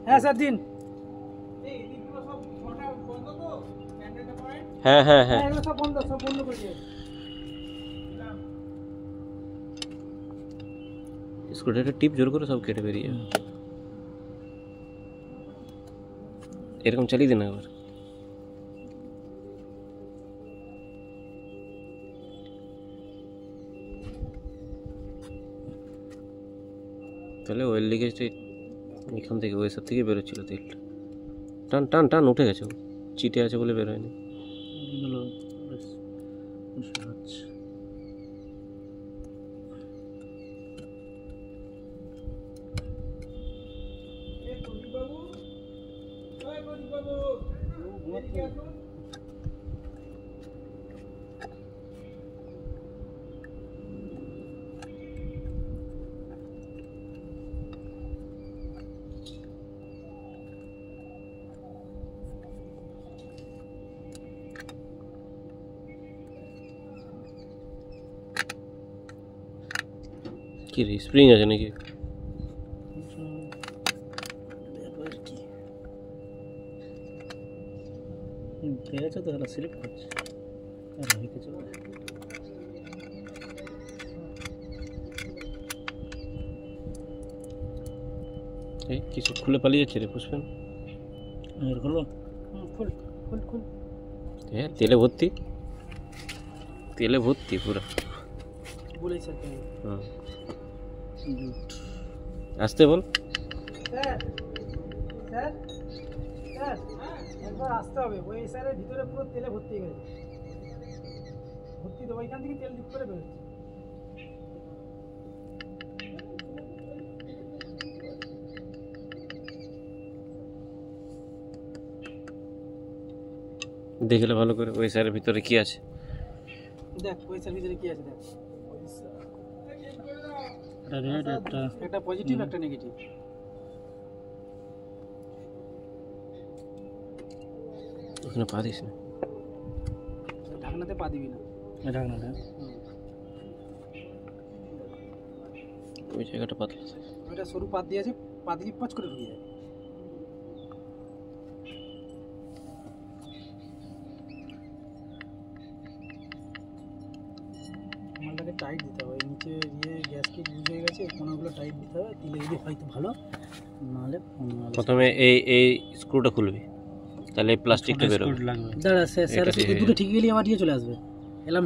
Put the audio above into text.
হ্যাঁ স্যার দিন। হ্যাঁ হ্যাঁ হ্যাঁ সব বন্ধ করে দিয়ে স্ক্রুড্রাইভার টিপ জোর করে সব কেটে বেরিয়ে যাবে। এরকম চালিয়ে দিন একবার। তাহলে অয়েল লিকেজটা এখান থেকে ওই সব থেকে বেরোচ্ছিল তেলটা। টান টান টান উঠে গেছে, চিটে আছে বলে বেরোয়নি। কি রে স্প্রিং আছে নাকি? পেয়েছে তো হলো স্লিপ করছে আর হইতে চলে এই কিছু খুলে পালিয়ে যাচ্ছে রে পুষ্পেন। আর হলো ফুল ফুল ফুল হ্যাঁ তেলে ভর্তি, তেলে ভর্তি পুরো। বলেই স্যার হুম আসতে বল। স্যার স্যার স্যার একবার আসতে হবে। ওই স্যারের ভিতরে পুরো তেলে ভর্তি হয়ে গেছে, ভর্তি তো ওইখান থেকে তেল লিক করে বেরোচ্ছে। দেখলে ভালো করে ওই স্যারের ভিতরে কি আছে দেখ। ওই স্যারের ভিতরে কি আছে দেখ। একটা রেড একটা পজিটিভ একটা নেগেটিভ। ওখানে পা দিস না, ঢাকনাতে পা দিবি না। ঢাকনাটা ওই জায়গাটা পাতলা। ওইটা সরু পাত দিয়েছে, পা দিলে পচ করে ঢুকে যায়। মালটাকে টাইট দিতে হবে। নিচে গ্যাসকে ইউজ হয়ে গেছে, কোনাগুলো টাইট দিতে হবে, দিলে যদি হয়তো ভালো, নাহলে প্রথমে এই স্ক্রুটা খুলবি, তাহলে এই প্লাস্টিকটা বেরোবে। দাঁড়া স্যার দুটো ঠিক গেলে আমার দিয়ে চলে আসবে। এলাম